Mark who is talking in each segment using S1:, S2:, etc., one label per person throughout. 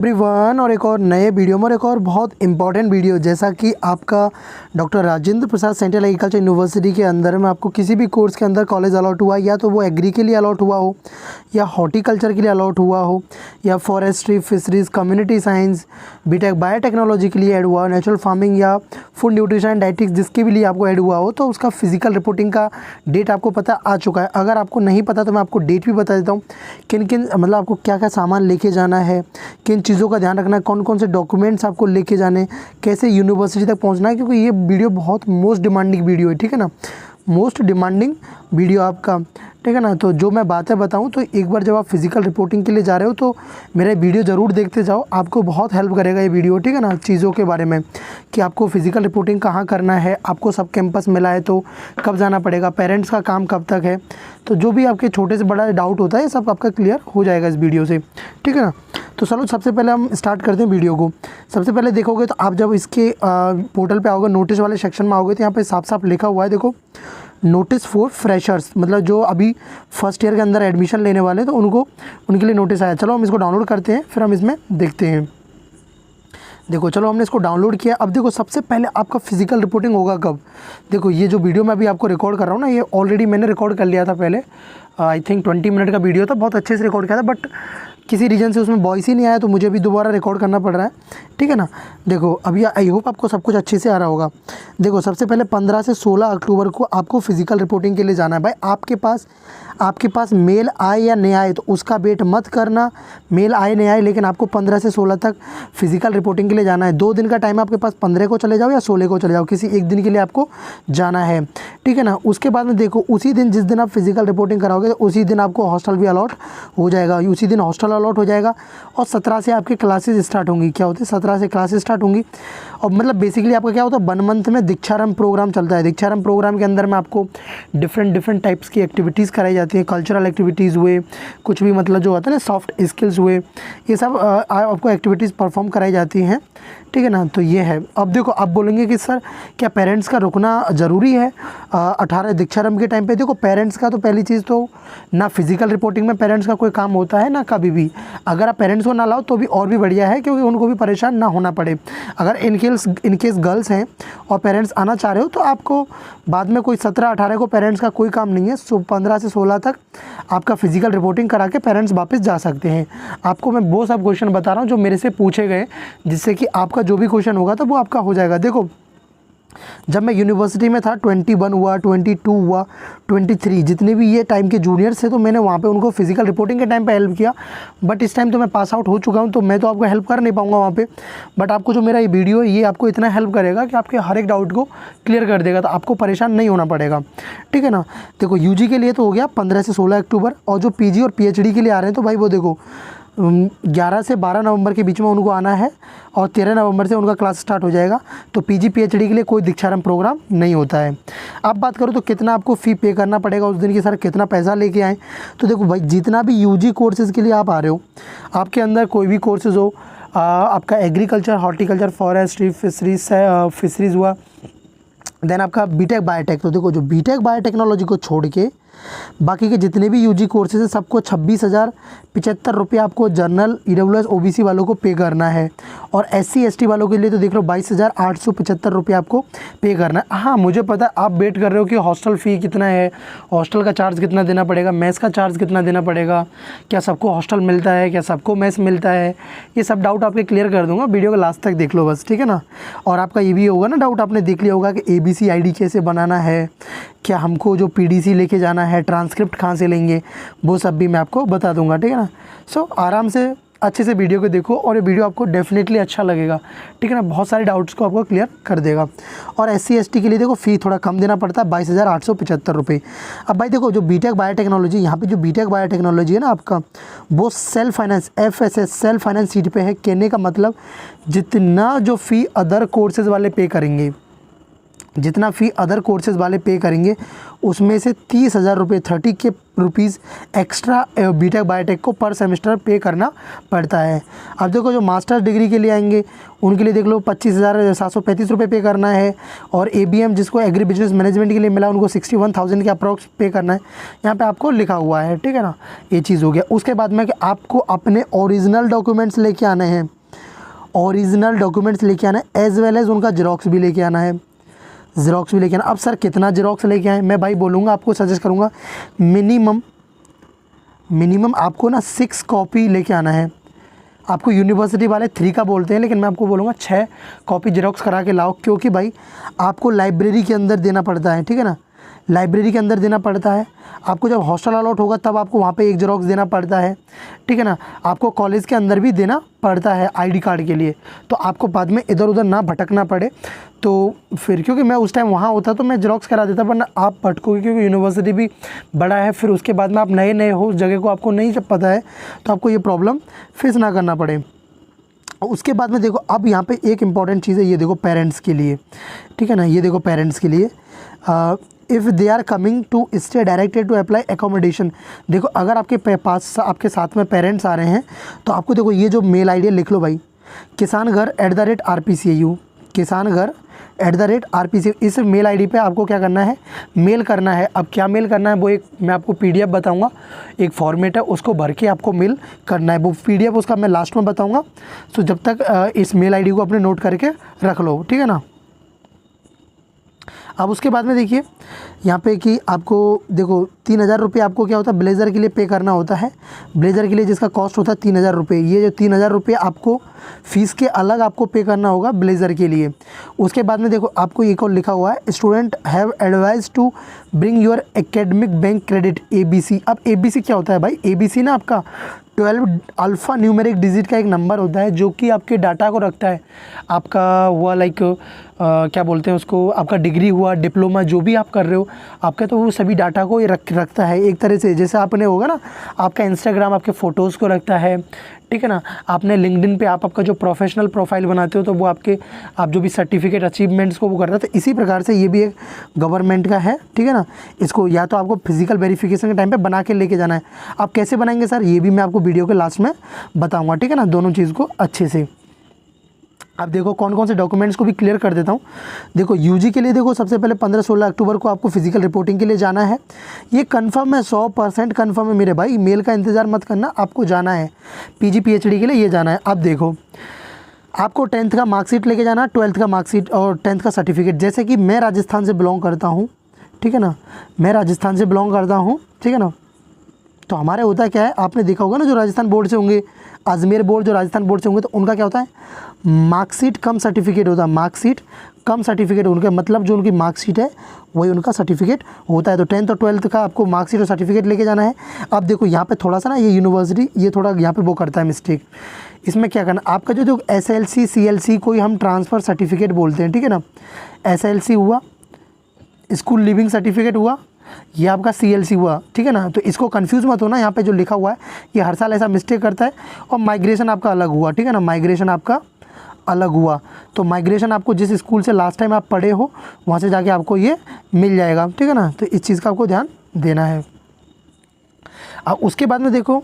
S1: Everyone, और एक और नए वीडियो में और एक और बहुत इंपॉर्टेंट वीडियो। जैसा कि आपका doctor Rajendra Prasad central agriculture university के अंदर में आपको किसी भी कोर्स के अंदर कॉलेज अलॉट हुआ, या तो वो एग्री के लिए अलॉट हुआ हो, या हॉर्टिकल्चर के लिए अलॉट हुआ हो, या forestry, fisheries, community science, BTech biotechnology के लिए ऐड हुआ हो, नेचुरल फार्मिंग या फूड न्यूट्रिशन डाइटिक्स जिसके भी लिए आपको ऐड हुआ हो, तो उसका फिजिकल रिपोर्टिंग का डेट आपको पता आ चुका है। अगर आपको नहीं पता तो मैं आपको डेट भी बता देता हूँ, किन किन मतलब आपको क्या क्या सामान लेके जाना है, किन चीज़ों का ध्यान रखना है, कौन कौन से डॉक्यूमेंट्स आपको लेके जाने, कैसे यूनिवर्सिटी तक पहुंचना है, क्योंकि ये वीडियो बहुत मोस्ट डिमांडिंग वीडियो है, ठीक है ना, मोस्ट डिमांडिंग वीडियो आपका, ठीक है ना। तो जो मैं बातें बताऊं तो एक बार जब आप फिजिकल रिपोर्टिंग के लिए जा रहे हो तो मेरा वीडियो ज़रूर देखते जाओ, आपको बहुत हेल्प करेगा ये वीडियो, ठीक है ना, चीज़ों के बारे में कि आपको फिजिकल रिपोर्टिंग कहाँ करना है, आपको सब कैंपस मिला है तो कब जाना पड़ेगा, पेरेंट्स का काम कब तक है, तो जो भी आपके छोटे से बड़ा डाउट होता है सब आपका क्लियर हो जाएगा इस वीडियो से, ठीक है ना। तो चलो सबसे पहले हम स्टार्ट करते हैं वीडियो को। सबसे पहले देखोगे तो आप जब इसके पोर्टल पे आओगे, नोटिस वाले सेक्शन में आओगे तो यहाँ पे साफ साफ लिखा हुआ है, देखो, नोटिस फॉर फ्रेशर्स, मतलब जो अभी फर्स्ट ईयर के अंदर एडमिशन लेने वाले तो उनके लिए नोटिस आया। चलो हम इसको डाउनलोड करते हैं, फिर हम इसमें देखते हैं। देखो चलो हमने इसको डाउनलोड किया। अब देखो सबसे पहले आपका फिजिकल रिपोर्टिंग होगा कब। देखो ये जो वीडियो मैं अभी आपको रिकॉर्ड कर रहा हूँ ना, ये ऑलरेडी मैंने रिकॉर्ड कर लिया था पहले, आई थिंक 20 मिनट का वीडियो था, बहुत अच्छे से रिकॉर्ड किया था, बट किसी रीज़न से उसमें वॉइस ही नहीं आया तो मुझे भी दोबारा रिकॉर्ड करना पड़ रहा है, ठीक है ना। देखो अभी आई होप आपको सब कुछ अच्छे से आ रहा होगा। देखो सबसे पहले 15 से 16 अक्टूबर को आपको फिजिकल रिपोर्टिंग के लिए जाना है। भाई आपके पास मेल आए या नहीं आए तो उसका वेट मत करना, मेल आए नहीं आए, लेकिन आपको 15 से 16 तक फिजिकल रिपोर्टिंग के लिए जाना है। 2 दिन का टाइम आपके पास, 15 को चले जाओ या 16 को चले जाओ, किसी एक दिन के लिए आपको जाना है, ठीक है ना। उसके बाद में देखो उसी दिन जिस दिन आप फिजिकल रिपोर्टिंग कराओगे तो उसी दिन आपको हॉस्टल भी अलॉट हो जाएगा, उसी दिन हॉस्टल अलॉट हो जाएगा। और 17 से आपकी क्लासेस स्टार्ट होंगी। क्या होती है, 17 से क्लासेस स्टार्ट होंगी। और मतलब बेसिकली आपका क्या होता है, 1 मंथ में दीक्षारंभ प्रोग्राम चलता है। दीक्षारंभ प्रोग्राम के अंदर में आपको डिफरेंट टाइप्स की एक्टिविटीज़ कराई जाती हैं, कल्चरल एक्टिविटीज़ हुए, कुछ भी मतलब जो होता है ना सॉफ्ट स्किल्स हुए, ये सब आपको एक्टिविटीज़ परफॉर्म कराई जाती हैं, ठीक है ना। तो ये है। अब देखो आप बोलेंगे कि सर क्या पेरेंट्स का रुकना ज़रूरी है 18 दीक्षारंभ के टाइम पे। देखो पेरेंट्स का तो पहली चीज़ तो ना फिजिकल रिपोर्टिंग में पेरेंट्स का कोई काम होता है ना कभी भी। अगर आप पेरेंट्स को ना लाओ तो भी और भी बढ़िया है, क्योंकि उनको भी परेशान ना होना पड़े। अगर इनकेस गर्ल्स हैं और पेरेंट्स आना चाह रहे हो तो आपको बाद में कोई 17-18 को पेरेंट्स का कोई काम नहीं है। 15 से 16 तक आपका फिजिकल रिपोर्टिंग करा के पेरेंट्स वापस जा सकते हैं। आपको मैं वो सब क्वेश्चन बता रहा हूँ जो मेरे से पूछे गए, जिससे कि आपका जो भी क्वेश्चन होगा तो वो आपका हो जाएगा। देखो जब मैं यूनिवर्सिटी में था 21 हुआ, 22 हुआ, 23, जितने भी ये टाइम के जूनियर्स थे तो मैंने वहाँ पे उनको फिजिकल रिपोर्टिंग के टाइम पे हेल्प किया। बट इस टाइम तो मैं पास आउट हो चुका हूँ तो मैं तो आपको हेल्प कर नहीं पाऊँगा वहाँ पे। बट आपको जो मेरा ये वीडियो है ये आपको इतना हेल्प करेगा कि आपके हर एक डाउट को क्लियर कर देगा, तो आपको परेशान नहीं होना पड़ेगा, ठीक है ना। देखो यूजी के लिए तो हो गया 15 से 16 अक्टूबर, और जो पीजी और पीएचडी के लिए आ रहे हैं तो भाई वो देखो 11 से 12 नवंबर के बीच में उनको आना है, और 13 नवंबर से उनका क्लास स्टार्ट हो जाएगा। तो पीजी पीएचडी के लिए कोई दीक्षारंभ प्रोग्राम नहीं होता है। अब बात करो तो कितना आपको फ़ी पे करना पड़ेगा उस दिन की, सर कितना पैसा लेके आएँ। तो देखो भाई जितना भी यूजी कोर्सेज़ के लिए आप आ रहे हो, आपके अंदर कोई भी कोर्सेज़ हो, आपका एग्रीकल्चर, हॉर्टिकल्चर, फॉरेस्ट्री, फिशरीज़ हुआ, देन आपका बीटेक बायोटेक, तो देखो जो बीटेक बायोटेक्नोलॉजी को छोड़ के बाकी के जितने भी यूजी कोर्सेज हैं सबको 26,075 रुपये आपको जनरल, ईडब्ल्यूएस, ओबीसी वालों को पे करना है। और एससी एसटी वालों के लिए तो देख लो 22,875 रुपये आपको पे करना है। हाँ मुझे पता है आप वेट कर रहे हो कि हॉस्टल फ़ी कितना है, हॉस्टल का चार्ज कितना देना पड़ेगा, मेस का चार्ज कितना देना पड़ेगा, क्या सबको हॉस्टल मिलता है, क्या सबको मेस मिलता है, ये सब डाउट आपके क्लियर कर दूँगा। वीडियो को लास्ट तक देख लो बस, ठीक है ना। और आपका ये भी होगा ना डाउट, आपने देख लिया होगा कि ABC ID कैसे बनाना है, क्या हमको जो PDC लेके जाना है, ट्रांसक्रिप्ट कहाँ से लेंगे, वो सब भी मैं आपको बता दूंगा, ठीक है ना। सो आराम से अच्छे से वीडियो को देखो और ये वीडियो आपको डेफिनेटली अच्छा लगेगा, ठीक है ना। बहुत सारे डाउट्स को आपको क्लियर कर देगा। और SC ST के लिए देखो फ़ी थोड़ा कम देना पड़ता है, 22,875 रुपये। अब भाई देखो जो बीटेक बायोटेक्नोलॉजी, यहाँ पे जो बीटेक बायोटेक्नोलॉजी है ना आपका, वो self finance, FSS self finance seat पे है। कहने का मतलब जितना जो फ़ी अदर कोर्सेज़ वाले पे करेंगे जितना फ़ी अदर कोर्सेज़ वाले पे करेंगे उसमें से 30,000 रुपये 30K rupees extra BTech biotech को पर सेमेस्टर पे करना पड़ता है। अब देखो जो मास्टर्स डिग्री के लिए आएंगे उनके लिए देख लो 25,735 रुपये पे करना है, और ABM जिसको एग्री बिजनेस मैनेजमेंट के लिए मिला उनको 61,000 के अप्रॉक्स पे करना है। यहाँ पे आपको लिखा हुआ है, ठीक है ना, ये चीज़ हो गया। उसके बाद में कि आपको अपने ओरिजिनल डॉक्यूमेंट्स लेके आने हैं, ओरिजिनल डॉक्यूमेंट्स लेके आना है, एज़ वेल एज़ उनका जेरोक्स भी लेके आना है, ज़ेरोक्स भी लेके आना। अब सर कितना ज़ेरोक्स लेके आए, मैं भाई बोलूँगा आपको, सजेस्ट करूँगा मिनिमम आपको ना 6 कॉपी लेके आना है। आपको यूनिवर्सिटी वाले 3 का बोलते हैं, लेकिन मैं आपको बोलूँगा 6 कॉपी ज़ेरोक्स करा के लाओ, क्योंकि भाई आपको लाइब्रेरी के अंदर देना पड़ता है, ठीक है ना, लाइब्रेरी के अंदर देना पड़ता है। आपको जब हॉस्टल अलॉट होगा तब आपको वहाँ पे एक ज़ेरोक्स देना पड़ता है, ठीक है ना। आपको कॉलेज के अंदर भी देना पड़ता है ID कार्ड के लिए, तो आपको बाद में इधर उधर ना भटकना पड़े। तो फिर क्योंकि मैं उस टाइम वहाँ होता तो मैं ज़ेरोक्स करा देता, वरना आप भटकोगे, क्योंकि यूनिवर्सिटी भी बड़ा है, फिर उसके बाद में आप नए नए हो, उस जगह को आपको नहीं जब पता है तो आपको ये प्रॉब्लम फेस ना करना पड़े। उसके बाद में देखो, अब यहाँ पे एक इम्पॉर्टेंट चीज़ है, ये देखो पेरेंट्स के लिए, ठीक है ना, ये देखो पेरेंट्स के लिए if they are coming to stay directed to apply accommodation. देखो अगर आपके पास आपके साथ में पेरेंट्स आ रहे हैं तो आपको देखो ये जो मेल ID लिख लो भाई, kisanghar@rpcu, kisanghar@rpcu। इस मेल ID पे आपको क्या करना है, मेल करना है। अब क्या मेल करना है वो एक मैं आपको PDF बताऊंगा, एक फॉर्मेट है, उसको भर के आपको मेल करना है। वो PDF उसका मैं लास्ट में बताऊंगा, तो जब तक इस मेल ID को अपने नोट करके रख लो, ठीक है ना। अब उसके बाद में देखिए यहाँ पे कि आपको देखो 3,000 रुपये आपको क्या होता है, ब्लेज़र के लिए पे करना होता है। ब्लेज़र के लिए जिसका कॉस्ट होता है 3,000 रुपये, ये जो 3,000 रुपये आपको फ़ीस के अलग आपको पे करना होगा ब्लेज़र के लिए। उसके बाद में देखो आपको एक और लिखा हुआ है, student have advise to bring your academic bank credit ABC। अब ABC क्या होता है भाई, ABC ना आपका 12 अल्फ़ा न्यूमेरिक डिजिट का एक नंबर होता है, जो कि आपके डाटा को रखता है। आपका हुआ लाइक क्या बोलते हैं उसको, आपका डिग्री हुआ, डिप्लोमा, जो भी आप कर रहे हो आपका, तो वो सभी डाटा को ये रखता है एक तरह से। जैसे आपने होगा ना, आपका इंस्टाग्राम आपके फ़ोटोज़ को रखता है, ठीक है ना। आपने लिंक्डइन पे आपका जो प्रोफेशनल प्रोफाइल बनाते हो तो वो आप जो भी सर्टिफिकेट अचीवमेंट्स को वो करता है, तो इसी प्रकार से ये भी एक गवर्नमेंट का है, ठीक है ना। इसको या तो आपको फिजिकल वेरिफिकेशन के टाइम पे बना के लेके जाना है। आप कैसे बनाएंगे सर, ये भी मैं आपको वीडियो के लास्ट में बताऊँगा, ठीक है ना, दोनों चीज़ को अच्छे से। अब देखो कौन कौन से डॉक्यूमेंट्स को भी क्लियर कर देता हूँ। देखो UG के लिए देखो सबसे पहले 15-16 अक्टूबर को आपको फिजिकल रिपोर्टिंग के लिए जाना है। ये कंफर्म है, 100% कंफर्म है मेरे भाई, मेल का इंतज़ार मत करना, आपको जाना है PG PhD के लिए, ये जाना है। अब देखो आपको 10th का मार्कशीट लेके जाना, 12th का मार्कशीट और 10th का सर्टिफिकेट। जैसे कि मैं राजस्थान से बिलोंग करता हूँ, ठीक है ना, मैं राजस्थान से बिलोंग करता हूँ, ठीक है ना। तो हमारे होता है क्या है, आपने देखा होगा ना, जो राजस्थान बोर्ड से होंगे, अजमेर बोर्ड जो राजस्थान बोर्ड से होंगे, तो उनका क्या होता है, मार्कशीट कम सर्टिफिकेट होता है, मार्कशीट कम सर्टिफिकेट। उनके मतलब जो उनकी मार्कशीट है वही उनका सर्टिफिकेट होता है। तो 10th और 12th का आपको मार्कशीट और सर्टिफिकेट लेके जाना है। अब देखो यहाँ पे थोड़ा सा ना ये यूनिवर्सिटी ये थोड़ा यहाँ पे वो करता है मिस्टेक। इसमें क्या करना, आपका जो SLC CLC कोई हम ट्रांसफ़र सर्टिफिकेट बोलते हैं, ठीक है ना। SLC हुआ, स्कूल लिविंग सर्टिफिकेट हुआ, ये आपका CLC हुआ, ठीक है ना। तो इसको कंफ्यूज मत होना, यहाँ पे जो लिखा हुआ है ये हर साल ऐसा मिस्टेक करता है। और माइग्रेशन आपका अलग हुआ, ठीक है ना, माइग्रेशन आपका अलग हुआ। तो माइग्रेशन आपको जिस स्कूल से लास्ट टाइम आप पढ़े हो वहाँ से जाके आपको ये मिल जाएगा, ठीक है ना। तो इस चीज़ का आपको ध्यान देना है। अब उसके बाद में देखो,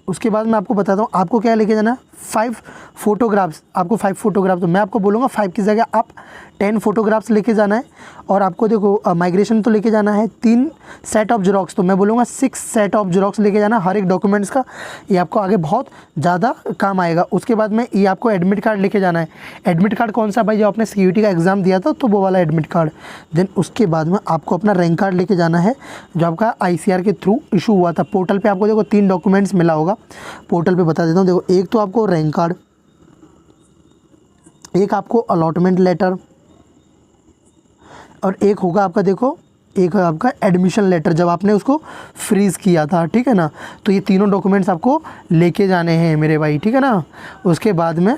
S1: उसके बाद मैं आपको बताता हूँ आपको क्या लेके जाना है, 5 फोटोग्राफ्स। आपको 5 फोटोग्राफ्स, तो मैं आपको बोलूँगा 5 की जगह आप 10 फोटोग्राफ्स लेके जाना है। और आपको देखो माइग्रेशन तो लेके जाना है 3 सेट ऑफ जेरोक्स, तो मैं बोलूँगा 6 सेट ऑफ जेरोक्स लेके जाना हर एक डॉक्यूमेंट्स का। ये आपको आगे बहुत ज़्यादा काम आएगा। उसके बाद में ये आपको एडमिट कार्ड लेके जाना है। एडमिट कार्ड कौन सा भाई, जो आपने CUT का एग्ज़ाम दिया था तो वो वाला एडमिट कार्ड। देन उसके बाद में आपको अपना रैंक कार्ड लेके जाना है, जो आपका ICR के थ्रू इशू हुआ था। पोर्टल पर आपको देखो 3 डॉक्यूमेंट्स मिला होगा, पोर्टल पर बता देता हूँ। देखो एक तो आपको रैंक कार्ड, एक आपको अलॉटमेंट लेटर, और एक होगा आपका देखो एक आपका एडमिशन लेटर जब आपने उसको फ्रीज़ किया था, ठीक है ना। तो ये तीनों डॉक्यूमेंट्स आपको लेके जाने हैं मेरे भाई, ठीक है ना। उसके बाद में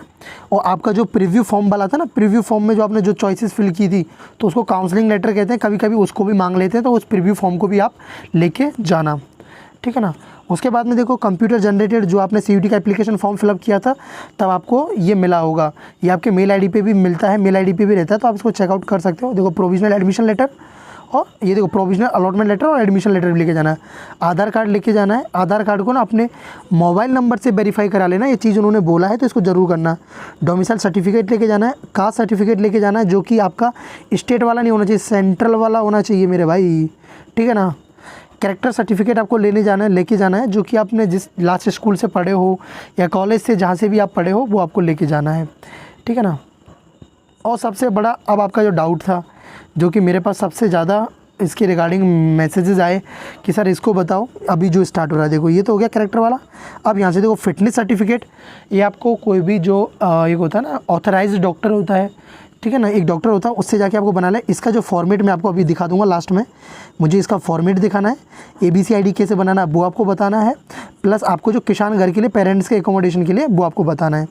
S1: और आपका जो प्रीव्यू फॉर्म वाला था ना, प्रीव्यू फॉर्म में जो आपने जो चॉइसेस फिल की थी तो उसको काउंसलिंग लेटर कहते हैं, कभी कभी उसको भी मांग लेते हैं, तो उस प्रीव्यू फॉर्म को भी आप लेके जाना, ठीक है ना। उसके बाद में देखो कंप्यूटर जनरेटेड जो आपने CUET का एप्लीकेशन फॉर्म फिलअप किया था तब आपको ये मिला होगा, ये आपके मेल आईडी पे भी मिलता है, मेल आईडी पे भी रहता है, तो आप इसको चेकआउट कर सकते हो। देखो प्रोविजनल एडमिशन लेटर और ये देखो प्रोविजनल अलॉटमेंट लेटर और एडमिशन लेटर भी लेके जाना है। आधार कार्ड लेके जाना है, आधार कार्ड को ना अपने मोबाइल नंबर से वेरीफाई करा लेना, ये चीज़ उन्होंने बोला है तो इसको ज़रूर करना है। डोमिसाइल सर्टिफिकेट लेके जाना है, कास्ट सर्टिफिकेट लेके जाना है जो कि आपका स्टेट वाला नहीं होना चाहिए, सेंट्रल वाला होना चाहिए मेरे भाई, ठीक है ना। कैरेक्टर सर्टिफिकेट आपको लेके जाना है जो कि आपने जिस लास्ट स्कूल से पढ़े हो या कॉलेज से जहाँ से भी आप पढ़े हो वो आपको लेके जाना है, ठीक है ना। और सबसे बड़ा अब आपका जो डाउट था, जो कि मेरे पास सबसे ज़्यादा इसके रिगार्डिंग मैसेजेस आए कि सर इसको बताओ, अभी जो स्टार्ट हो रहा है, देखो ये तो हो गया कैरेक्टर वाला। अब यहाँ से देखो फिटनेस सर्टिफिकेट, ये आपको कोई भी जो एक होता है ना ऑथराइज्ड डॉक्टर होता है, ठीक है ना, एक डॉक्टर होता है उससे जाके आपको बनाना है। इसका जो फॉर्मेट मैं आपको अभी दिखा दूंगा लास्ट में, मुझे इसका फॉर्मेट दिखाना है, ABC ID कैसे बनाना है वो आपको बताना है, प्लस आपको जो किसान घर के लिए पेरेंट्स के एकोमोडेशन के लिए वो आपको बताना है।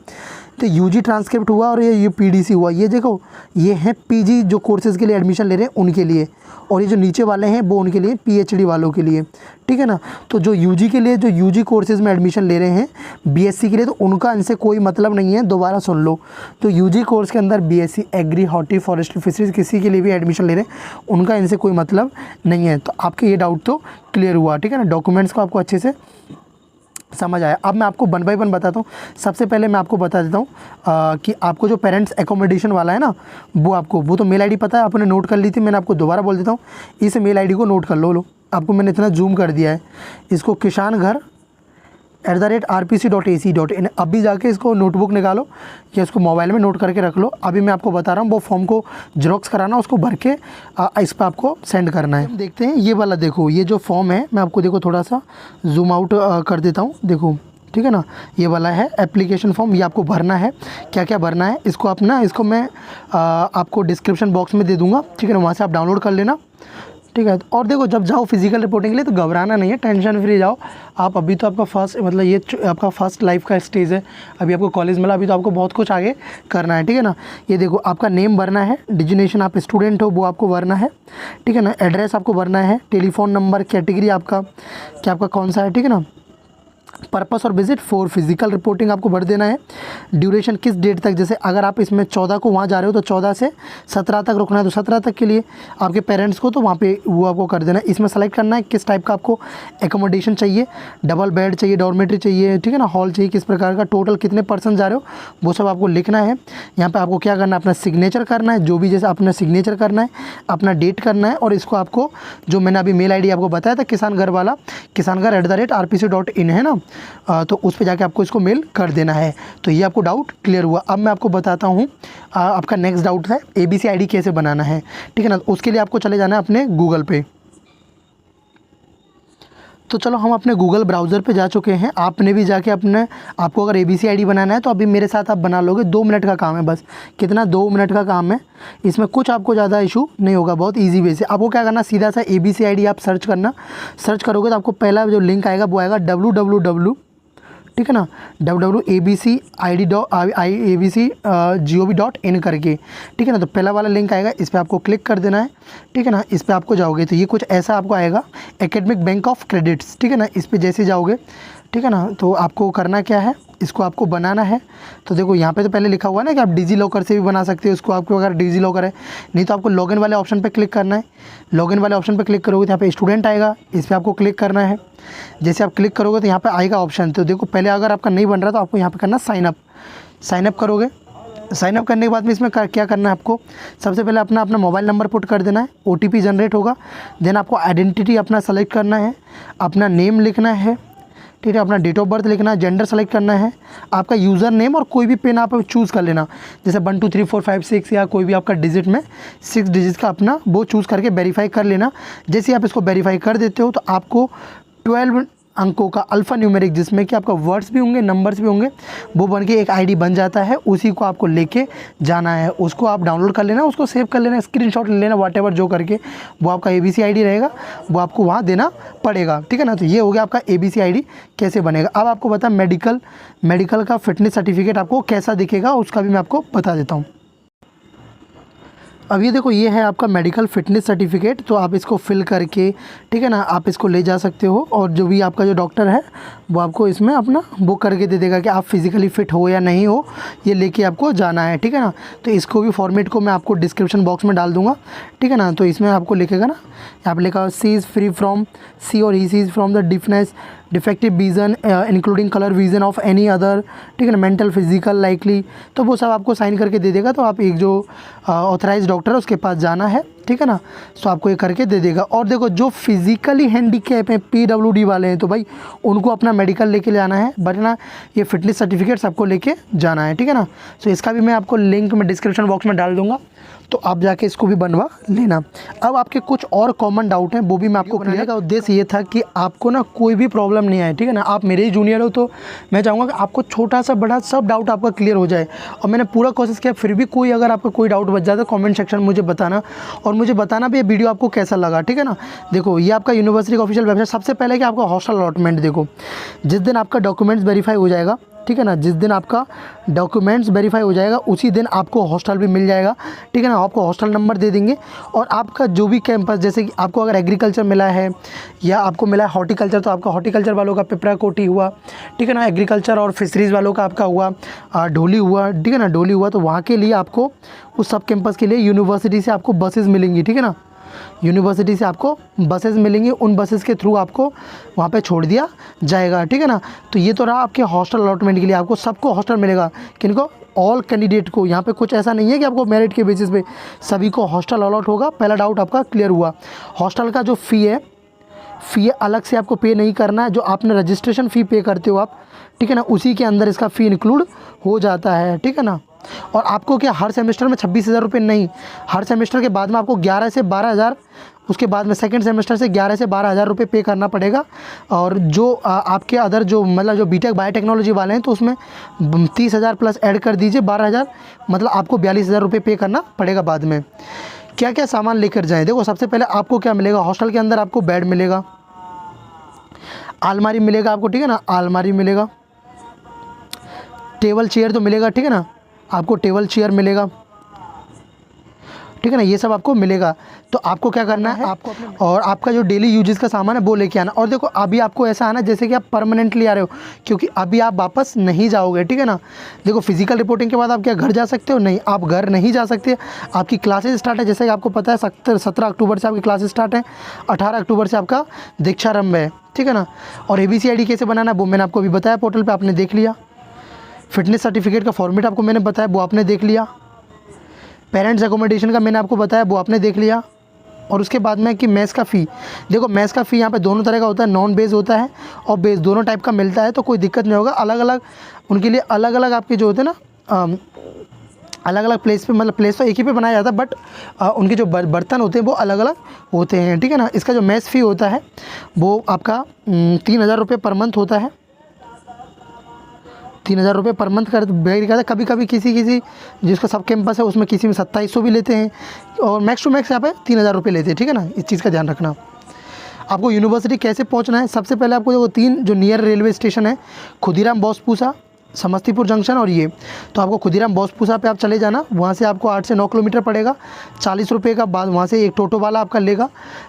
S1: तो UG ट्रांसक्रिप्ट हुआ और ये PDC हुआ, ये देखो ये हैं PG जो कोर्सेज़ के लिए एडमिशन ले रहे हैं उनके लिए, और ये जो नीचे वाले हैं वो उनके लिए PhD वालों के लिए, ठीक है ना। तो जो UG के लिए जो UG कोर्सेज़ में एडमिशन ले रहे हैं BSc के लिए, तो उनका इनसे कोई मतलब नहीं है, दोबारा सुन लो। तो UG कोर्स के अंदर BSc agri horti forestry fisheries किसी के लिए भी एडमिशन ले रहे हैं उनका इनसे कोई मतलब नहीं है। तो आपके ये डाउट तो क्लियर हुआ, ठीक है ना। डॉक्यूमेंट्स को आपको अच्छे से समझ आया। अब मैं आपको 1 बाय 1 बताता हूँ। सबसे पहले मैं आपको बता देता हूँ कि आपको जो पेरेंट्स एकोमोडेशन वाला है ना, वो तो मेल आईडी पता है, आपने नोट कर ली थी, मैंने आपको दोबारा बोल देता हूँ, इस मेल आईडी को नोट कर लो। आपको मैंने इतना जूम कर दिया है, इसको किसान घर @rpc.ac.in, अभी जाके इसको नोटबुक निकालो या इसको मोबाइल में नोट करके रख लो। अभी मैं आपको बता रहा हूँ, वो फॉर्म को जेरोक्स कराना, उसको भर के इस पर आपको सेंड करना है। देखते हैं ये वाला, देखो ये जो फॉर्म है, मैं आपको देखो थोड़ा सा जूम आउट कर देता हूँ, देखो ठीक है ना, ये वाला है एप्लीकेशन फॉर्म, ये आपको भरना है। क्या क्या भरना है इसको आप ना, इसको मैं आपको डिस्क्रिप्शन बॉक्स में दे दूँगा, ठीक है ना, वहाँ से आप डाउनलोड कर लेना, ठीक है। और देखो जब जाओ फिजिकल रिपोर्टिंग के लिए तो घबराना नहीं है, टेंशन फ्री जाओ आप। अभी तो आपका फर्स्ट मतलब ये आपका फर्स्ट लाइफ का स्टेज है, अभी आपको कॉलेज मिला, अभी तो आपको बहुत कुछ आगे करना है, ठीक है ना। ये देखो आपका नेम भरना है, डिजिग्नेशन आप स्टूडेंट हो वो आपको भरना है, ठीक है ना। एड्रेस आपको भरना है, टेलीफोन नंबर, कैटेगरी आपका क्या आपका कौन सा है, ठीक है ना। पर्पस और विजिट फॉर फिजिकल रिपोर्टिंग आपको भर देना है। ड्यूरेशन किस डेट तक, जैसे अगर आप इसमें 14 को वहाँ जा रहे हो तो 14 से 17 तक रुकना है, तो 17 तक के लिए आपके पेरेंट्स को तो वहाँ पे वो आपको कर देना है। इसमें सेलेक्ट करना है किस टाइप का आपको एकोमोडेशन चाहिए, डबल बेड चाहिए, डॉर्मेट्री चाहिए, ठीक है ना, हॉल चाहिए, किस प्रकार का, टोटल कितने पर्सन जा रहे हो वो सब आपको लिखना है। यहाँ पर आपको क्या करना है, अपना सिग्नेचर करना है, जो भी जैसे अपना सिग्नेचर करना है, अपना डेट करना है, और इसको आपको जो मैंने अभी मेल ID आपको बताया था किसान घर वाला, किसान घर @rpc.in है ना, तो उस पे जाके आपको इसको मेल कर देना है। तो ये आपको डाउट क्लियर हुआ। अब मैं आपको बताता हूँ आपका नेक्स्ट डाउट है ABC ID कैसे बनाना है, ठीक है ना। उसके लिए आपको चले जाना है अपने गूगल पे। तो चलो हम अपने गूगल ब्राउज़र पे जा चुके हैं, आपने भी जाके आपको अगर ABC ID बनाना है तो अभी मेरे साथ आप बना लोगे, 2 मिनट का काम है बस। कितना, 2 मिनट का काम है, इसमें कुछ आपको ज़्यादा इशू नहीं होगा, बहुत इजी वे से। आपको क्या करना, सीधा सा ABC ID आप सर्च करना, सर्च करोगे तो आपको पहला जो लिंक आएगा वो आएगा www, ठीक है ना, www.abc.gov.in करके, ठीक है ना। तो पहला वाला लिंक आएगा, इस पर आपको क्लिक कर देना है, ठीक है ना। इस पर आपको जाओगे तो ये कुछ ऐसा आपको आएगा, एकेडमिक बैंक ऑफ क्रेडिट्स, ठीक है ना। इस पर जैसे जाओगे, ठीक है ना, तो आपको करना क्या है, इसको आपको बनाना है। तो देखो यहाँ पे तो पहले लिखा हुआ है ना कि आप डिजी लॉकर से भी बना सकते हो इसको, आपको अगर डिजी लॉकर है, नहीं तो आपको लॉगिन वाले ऑप्शन पे क्लिक करना है। लॉगिन वाले ऑप्शन पे क्लिक करोगे तो यहाँ पे स्टूडेंट आएगा, इस पर आपको क्लिक करना है। जैसे आप क्लिक करोगे तो यहाँ पे आएगा ऑप्शन, तो देखो पहले अगर आपका नहीं बन रहा तो आपको यहाँ पे करना साइनअप। साइनअप करोगे, साइनअप करने के बाद में इसमें क्या करना है आपको, सबसे पहले अपना मोबाइल नंबर पुट कर देना है, OTP जनरेट होगा। देन आपको आइडेंटिटी अपना सेलेक्ट करना है, अपना नेम लिखना है, ठीक है, अपना डेट ऑफ बर्थ लिखना है, जेंडर सेलेक्ट करना है, आपका यूज़र नेम और कोई भी पिन आप चूज़ कर लेना, जैसे 1 2 3 4 5 6 या कोई भी आपका डिजिट में 6 डिजिट का अपना वो चूज़ करके वेरीफाई कर लेना। जैसे आप इसको वेरीफाई कर देते हो तो आपको 12 अंकों का अल्फ़ा न्यूमेरिक, जिसमें कि आपका वर्ड्स भी होंगे, नंबर्स भी होंगे, वो बन के एक ID बन जाता है। उसी को आपको लेके जाना है, उसको आप डाउनलोड कर लेना, उसको सेव कर लेना, स्क्रीनशॉट ले लेना, व्हाटएवर जो करके वो आपका ABC ID रहेगा वो आपको वहाँ देना पड़ेगा, ठीक है ना। तो ये हो गया आपका ABC ID कैसे बनेगा। अब आपको बता मेडिकल का फिटनेस सर्टिफिकेट आपको कैसा दिखेगा उसका भी मैं आपको बता देता हूँ। अब ये देखो, ये है आपका मेडिकल फिटनेस सर्टिफिकेट, तो आप इसको फिल करके, ठीक है ना, आप इसको ले जा सकते हो और जो भी आपका जो डॉक्टर है वो आपको इसमें अपना बुक करके दे देगा कि आप फिज़िकली फ़िट हो या नहीं हो, ये लेके आपको जाना है, ठीक है ना। तो इसको भी फॉर्मेट को मैं आपको डिस्क्रिप्शन बॉक्स में डाल दूँगा, ठीक है ना। तो इसमें आपको लिखेगा ना, यहाँ पर लिखा सी इज़ फ्री फ्रॉम सी और he is from the defective vision including colour vision of any other, ठीक है ना, मेंटल फिजिकल लाइकली, तो वो सब आपको साइन करके दे देगा। तो आप एक जो ऑथराइज डॉक्टर है उसके पास जाना है, ठीक है ना, तो आपको ये करके दे देगा। और देखो, जो फिज़िकली हैंडीकैप हैं, PWD वाले हैं, तो भाई उनको अपना मेडिकल लेके जाना है, बट ना ये फिटनेस सर्टिफिकेट्स आपको लेके जाना है, ठीक है ना। तो इसका भी मैं आपको लिंक में डिस्क्रिप्शन बॉक्स में डाल दूँगा, तो आप जाके इसको भी बनवा लेना। अब आपके कुछ और कॉमन डाउट हैं, वो भी मैं आपको क्लियर। का उद्देश्य ये था कि आपको ना कोई भी प्रॉब्लम नहीं आए, ठीक है ना। आप मेरे ही जूनियर हो, तो मैं चाहूँगा कि आपको छोटा सा बड़ा सब डाउट आपका क्लियर हो जाए। और मैंने पूरा कोशिश किया, फिर भी कोई अगर आपका कोई डाउट बच जाता है कमेंट सेक्शन में मुझे बताना, और मुझे बताना भी ये वीडियो आपको कैसा लगा, ठीक है ना। देखो, ये आपका यूनिवर्सिटी का ऑफिशियल वेबसाइट। सबसे पहले कि आपका हॉस्टल अलॉटमेंट, देखो जिस दिन आपका डॉक्यूमेंट्स वेरीफाई हो जाएगा, ठीक है ना, जिस दिन आपका डॉक्यूमेंट्स वेरीफाई हो जाएगा उसी दिन आपको हॉस्टल भी मिल जाएगा, ठीक है ना। आपको हॉस्टल नंबर दे देंगे, और आपका जो भी कैंपस, जैसे कि आपको अगर एग्रीकल्चर मिला है या आपको मिला है हॉर्टिकल्चर, तो आपका हॉर्टिकल्चर वालों का पिपरा कोटी हुआ, ठीक है ना। एग्रीकल्चर और फिशरीज़ वालों का आपका हुआ ढोली हुआ, ठीक है ना, ढोली हुआ। तो वहाँ के लिए आपको उस सब कैंपस के लिए यूनिवर्सिटी से आपको बसेस मिलेंगी, ठीक है ना। यूनिवर्सिटी से आपको बसेस मिलेंगी, उन बसेस के थ्रू आपको वहाँ पे छोड़ दिया जाएगा, ठीक है ना। तो ये तो रहा आपके हॉस्टल अलॉटमेंट के लिए, आपको सबको हॉस्टल मिलेगा। किनको? ऑल कैंडिडेट को। यहाँ पे कुछ ऐसा नहीं है कि आपको मेरिट के बेसिस पे, सभी को हॉस्टल अलॉट होगा। पहला डाउट आपका क्लियर हुआ। हॉस्टल का जो फ़ी है अलग से आपको पे नहीं करना है, जो आपने रजिस्ट्रेशन फ़ी पे करते हो आप, ठीक है ना, उसी के अंदर इसका फ़ी इंक्लूड हो जाता है, ठीक है ना। और आपको क्या हर सेमेस्टर में 26,000 रुपये नहीं, हर सेमेस्टर के बाद में आपको 11 से 12,000, उसके बाद में सेकंड सेमेस्टर से 11 से 12,000 रुपये पे करना पड़ेगा। और जो आपके अदर जो मतलब जो बीटेक बायोटेक्नोलॉजी वाले हैं, तो उसमें 30,000 प्लस ऐड कर दीजिए, 12,000, मतलब आपको 42,000 रुपये पे करना पड़ेगा बाद में। क्या क्या सामान लेकर जाएँ? देखो, सबसे पहले आपको क्या मिलेगा, हॉस्टल के अंदर आपको बेड मिलेगा, अलमारी मिलेगा आपको, ठीक है ना, अलमारी मिलेगा, टेबल चेयर तो मिलेगा, ठीक है ना, आपको टेबल चेयर मिलेगा, ठीक है ना, ये सब आपको मिलेगा। तो आपको क्या करना है, आपको और आपका जो डेली यूजेस का सामान है वो लेके आना। और देखो, अभी आपको ऐसा आना जैसे कि आप परमानेंटली आ रहे हो, क्योंकि अभी आप वापस नहीं जाओगे, ठीक है ना। देखो, फिजिकल रिपोर्टिंग के बाद आप क्या घर जा सकते हो? नहीं, आप घर नहीं जा सकते। आपकी क्लासेस स्टार्ट है, जैसे कि आपको पता है 17 अक्टूबर से आपकी क्लासेस स्टार्ट है, 18 अक्टूबर से आपका दीक्षारंभ है, ठीक है ना। और ABC ID कैसे बनाना है वो मैंने आपको अभी बताया, पोर्टल पर आपने देख लिया। फिटनेस सर्टिफिकेट का फॉर्मेट आपको मैंने बताया, वो आपने देख लिया। पेरेंट्स एकोमोडेशन का मैंने आपको बताया, वो आपने देख लिया। और उसके बाद में कि मेस का फ़ी, देखो मेस का फ़ी यहाँ पे दोनों तरह का होता है, नॉन बेस होता है और बेस, दोनों टाइप का मिलता है। तो कोई दिक्कत नहीं होगा। अलग अलग उनके लिए अलग अलग आपके जो होते हैं ना, अलग अलग प्लेस पे, मतलब प्लेस तो एक ही पे बनाया जाता है, बट उनके जो बर्तन होते हैं वो अलग अलग होते हैं, ठीक है ना। इसका जो मेस फ़ी होता है वो आपका 3,000 रुपये पर मंथ होता है। 3,000 रुपये पर मंथ कर वेरी करता है। कभी कभी किसी जिसका सब कैंपस है उसमें किसी में 2700 भी लेते हैं, और मैक्स टू मैक्स यहाँ पे 3,000 रुपये लेते हैं, ठीक है ना। इस चीज़ का ध्यान रखना। आपको यूनिवर्सिटी कैसे पहुँचना है? सबसे पहले आपको जो 3 जो नियर रेलवे स्टेशन है, खुदीराम बोसपूसा, समस्तीपुर जंक्शन और ये, तो आपको खुदीराम बोसपूसा पे आप चले जाना। वहाँ से आपको 8 से 9 किलोमीटर पड़ेगा, 40 रुपये का। बाद वहाँ से एक टोटो वाला आपका लेगा,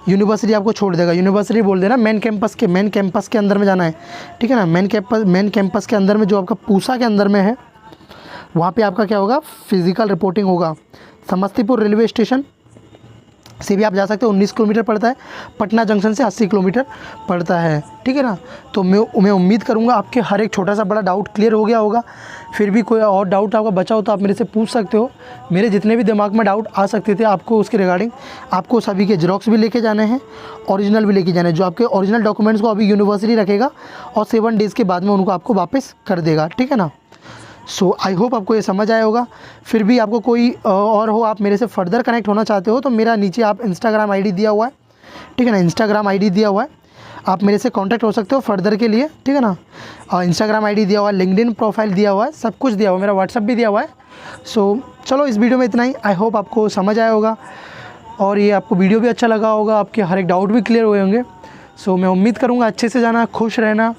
S1: यूनिवर्सिटी आपको छोड़ देगा। यूनिवर्सिटी बोल देना मेन कैंपस के अंदर में जाना है, ठीक है ना। मेन कैंपस के अंदर में जो आपका पूसा के अंदर में है, वहाँ पे आपका क्या होगा, फिज़िकल रिपोर्टिंग होगा। समस्तीपुर रेलवे स्टेशन से भी आप जा सकते हो, 19 किलोमीटर पड़ता है। पटना जंक्शन से 80 किलोमीटर पड़ता है, ठीक है ना। तो मैं उम्मीद करूँगा आपके हर एक छोटा सा बड़ा डाउट क्लियर हो गया होगा। फिर भी कोई और डाउट आपका बचा हो तो आप मेरे से पूछ सकते हो। मेरे जितने भी दिमाग में डाउट आ सकते थे आपको उसके रिगार्डिंग, आपको सभी के जेरोक्स भी लेके जाने हैं, ओरिजिनल भी लेके जाने हैं। जो आपके ओरिजिनल डॉक्यूमेंट्स को अभी यूनिवर्सिटी रखेगा और 7 डेज़ के बाद में उनको आपको वापस कर देगा, ठीक है ना। सो आई होप आपको ये समझ आया होगा। फिर भी आपको कोई और हो, आप मेरे से फर्दर कनेक्ट होना चाहते हो, तो मेरा नीचे आप इंस्टाग्राम ID दिया हुआ है, ठीक है ना, इंस्टाग्राम ID दिया हुआ है, आप मेरे से कांटेक्ट हो सकते हो फर्दर के लिए, ठीक है ना। इंस्टाग्राम ID दिया हुआ है, लिंक्डइन प्रोफाइल दिया हुआ है, सब कुछ दिया हुआ है, मेरा व्हाट्सअप भी दिया हुआ है। सो चलो, इस वीडियो में इतना ही। आई होप आपको समझ आया होगा और ये आपको वीडियो भी अच्छा लगा होगा, आपके हर एक डाउट भी क्लियर हुए होंगे। सो मैं उम्मीद करूँगा अच्छे से जाना, खुश रहना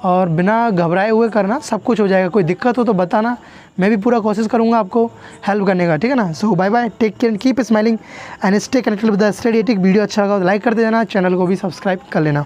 S1: और बिना घबराए हुए करना, सब कुछ हो जाएगा। कोई दिक्कत हो तो बताना, मैं भी पूरा कोशिश करूँगा आपको हेल्प करने का, ठीक है ना। So bye bye, take care, keep smiling and stay connected with the study ethic. Video अच्छा लगा तो लाइक करते जाना, चैनल को भी सब्सक्राइब कर लेना।